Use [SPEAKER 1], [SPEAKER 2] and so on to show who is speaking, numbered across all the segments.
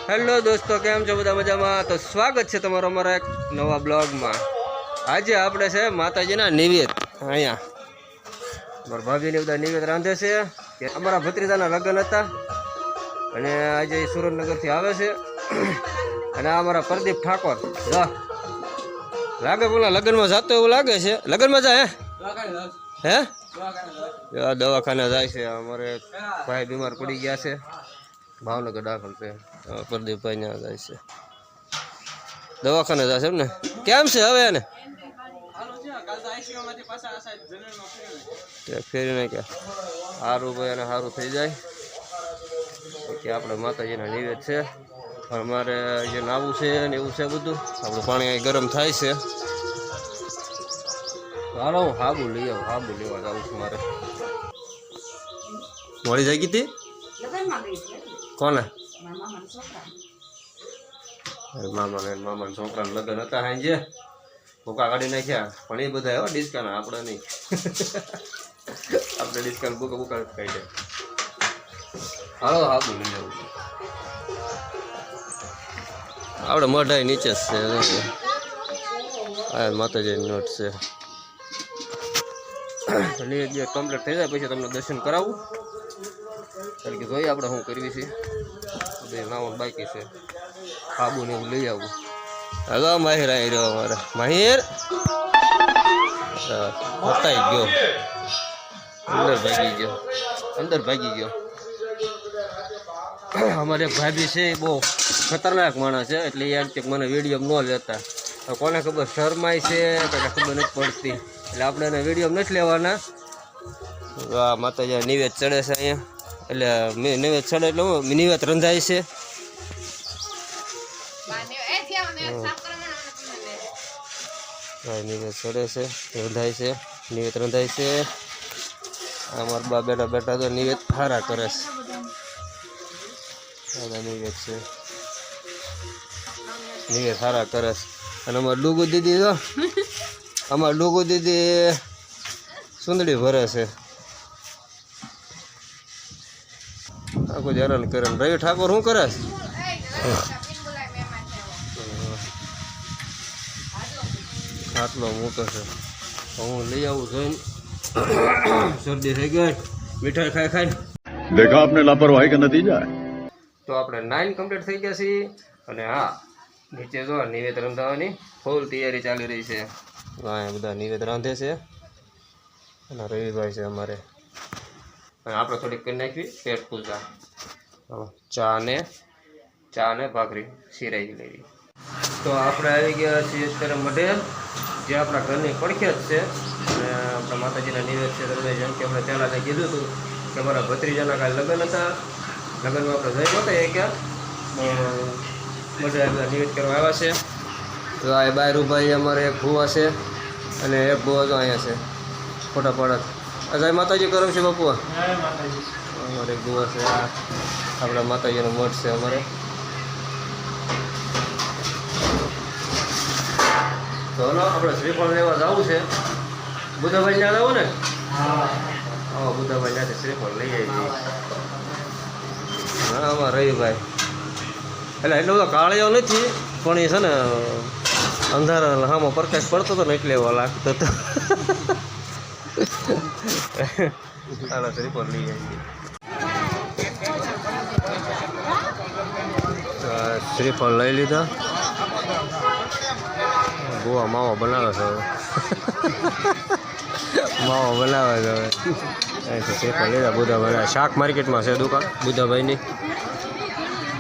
[SPEAKER 1] Hello દોસ્તો, કેમ છો બધા? મજામાં? તો સ્વાગત છે તમારો અમારા એક નવા બ્લોગમાં. આજે આપણે છે માતાજીના નિવેદ. અહીંયા મારા ભાભીને બધા નિવેદ રાંધે છે કે અમારા ભત્રીજાના લગ્ન હતા અને આજે સુરેન્દ્રનગરથી આવે છે. અને આ અમારા પ્રદીપ ઠાકોર લાગે બોલા લગ્નમાં જતો એવું લાગે છે. લગ્નમાં જાય હે દવાખાને જાય છે. અમારે ભાઈ બીમાર પડી ગયા છે, ભાવનગર દાખલ છે. પ્રદીપભાઈ ત્યાં જાય છે, દવાખાને જાય છે. એમ ને કેમ છે હવે એને ફેરી નાખ્યા? સારું ભાઈ, અને સારું થઈ જાય કે આપણે માતાજીના નિવેદ છે. અમારે જે નાવું છે ને એવું છે બધું. આપણું પાણી અહીં ગરમ થાય છે. હાલો હું હાબુ લઈ આવું, હાબુ લેવા જાઉં છું. મારે મળી જાય કીધી કોને? મામાના છોકરાને લગ્ન હતા હાંજે, ભૂકા કાઢી નાખ્યા. પણ એ બધા એવા ડિસ્કાઉન્ટ, આપણે નહીં. આપણે ડિસ્કાઉન્ટ ભૂકા ખાઈ જાય. હાલો હાબુ લઈ જવું. આપણે મઢાઈ નીચે જ છે. આ માતાજીની નોટ છે. નિવેદ જે કમ્પ્લીટ થઈ જાય પછી તમને દર્શન કરાવું. કારણ કે જોઈએ આપણે શું કરવી છે. બે નાવાનું બાકી છે. હાબુ ને એવું લઈ આવું. હલો માહિર આવી રહ્યો અમારે. માહિર બતાવી ગયો, અંદર ભાગી ગયો. અમારે એક ભાભી છે, એ બહુ ખતરનાક માણસ છે. એટલે એ મને વિડીયો ન લેતા. કોને ખબર શરમાય છે કે ખબર નથી પડતી. એટલે આપણે એને વિડીયો નથી લેવાના. આ માતાજી નિવેદ ચડે છે અહીંયા. એટલે નિવેદ ચડે એટલે નિવેદ રંધાય છે. નિવેદ ચડે છે, રંધાય છે. નિવેદ રંધાય છે. અમારા બા બેઠા બેઠા તો નિવેદ સારા કરે છે. નિવેદ છે, નિવેદ સારા કરે છે. અને અમારે ડુગુ દીદી તો અમારે ડુગુ દીદી સુંદડી ભરે છે. આખું હેરાન કરે. રવિ ઠાકોર શું કરે છે? આટલો મૂકે છે. હું લઈ આવું જોઈને. શરદી થઈ ગઈ મીઠાઈ ખાઈ ખાઈ.
[SPEAKER 2] દેખા આપને લાપરવાહી का नतीजा है.
[SPEAKER 1] તો આપણે 9 કમ્પ્લીટ થઈ ગયા છીએ. અને હા, નીચે જો નિવેદ રાંધવાની ફૂલ તૈયારી ચાલી રહી છે. અહીંયા બધા નિવેદ રાંધે છે. અને રવિભાઈ છે અમારે. અને આપણે થોડીક કરી નાખવી પેટ પૂજા. ચા ને ભાખરી શિરાઈ લેવી. તો આપણે આવી ગયા છીએ અત્યારે મઢેલ, જે આપણા ઘરની પડખે જ છે. અને આપણા માતાજીના નિવેદ છે. તમને જેમ કે આપણે પહેલાં કીધું હતું કે અમારા ભત્રીજાના કાલે લગ્ન હતા. લગ્નમાં આપણે જઈ નહોતા એ ક્યાં બધા નિવેદ કરવા આવ્યા છે. તો આ બાયરુભાઈ અમારે એક ભૂવા છે અને એક ભૂવા તો અહીંયા છે ફોટા પાડત. જય માતાજી કરો છે બાપુ. અમારે એક ભૂવા છે. આ આપણા માતાજીનો મઠ છે અમારે. તો હલો આપણે શ્રીફળ લેવા જવું છે. બુધાભાઈ ત્યાં જવું ને? હા, બુધાભાઈ ત્યાંથી શ્રીફળ લઈ આવી. હા, આમાં રવિભાઈ એટલે એટલો બધો કાળિયો નથી, પણ એ છે ને અંધારા હામાં પ્રકાશ પડતો હતો ને એટલે એવો લાગતો હતો. આના શ્રીફળ લઈ આવી. શ્રીફળ લઈ લીધા. ગોવા માવો બનાવે છે હવે. માવો બનાવે છે હવે. શ્રીફળ લીધા. બુધાભાઈ શાક માર્કેટમાં છે દુકાન બુધાભાઈની.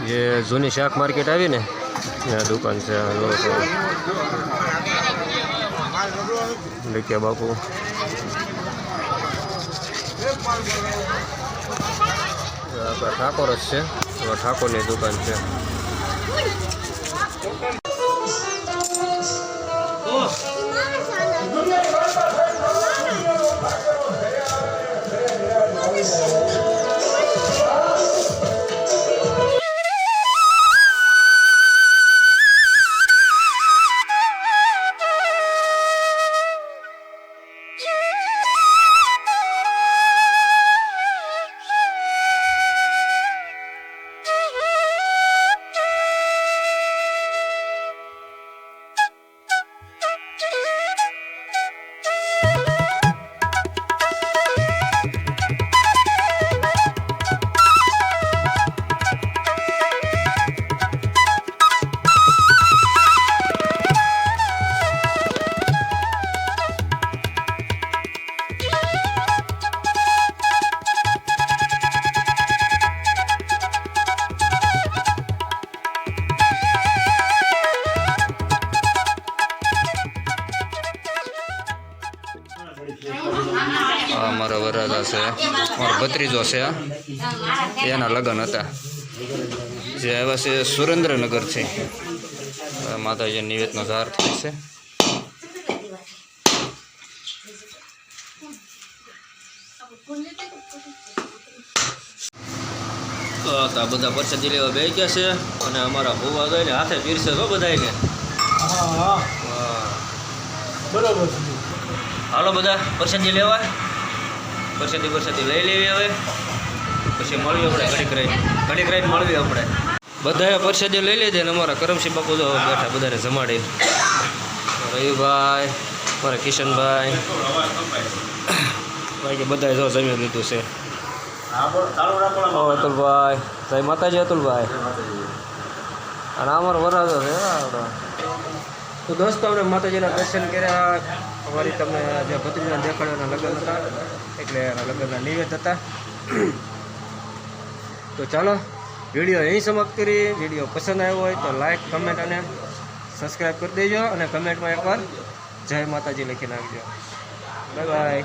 [SPEAKER 1] જે જૂની શાક માર્કેટ આવી ને ત્યાં દુકાન છે. લીખ્યા બાપુ. આપણા ઠાકોર જ છે. ઠાકોરની દુકાન છે. છે મારો ભત્રીજો છે એના લગ્ન હતા જે આવ્યા છે સુરેન્દ્રનગરથી. માતાજી નિવેદનો ધાર થાય છે. તો આ બધા પ્રસાદી લેવા બે ગયા છે અને અમારા ભૂવા ગઈને હાથે પીરસે તો બધાને.
[SPEAKER 3] બરોબર.
[SPEAKER 1] હાલો બધા પ્રસાદી લેવા. પ્રસાદી લઈ લેવી હવે, પછી મળવી આપણે ઘડીક રહી મળવી આપણે. બધાએ પ્રસાદી લઈ લીધી અને અમારા કરમસિંહ બાપુ તો બેઠા બધાને જમાડી. રવિભાઈ, મારા કિશનભાઈ ભાઈ કે બધાએ જો જમી લીધું છે. અતુલભાઈ, જય માતાજી અતુલભાઈ. અને અમારો વરાજો છે આપણો. તો દોસ્તો આપણે માતાજીના દર્શન કર્યા. અમારી તમને જે ભત્રીજાને દેખાડવાના લગ્ન હતા એટલે એના લગ્નના નિવેદ હતા. તો ચાલો વિડીયો અહીં સમાપ્ત કરી. વિડીયો પસંદ આવ્યો હોય તો લાઈક, કમેન્ટ અને સબસ્ક્રાઈબ કરી દેજો અને કમેન્ટમાં એકવાર જય માતાજી લખી નાખજો. Bye bye.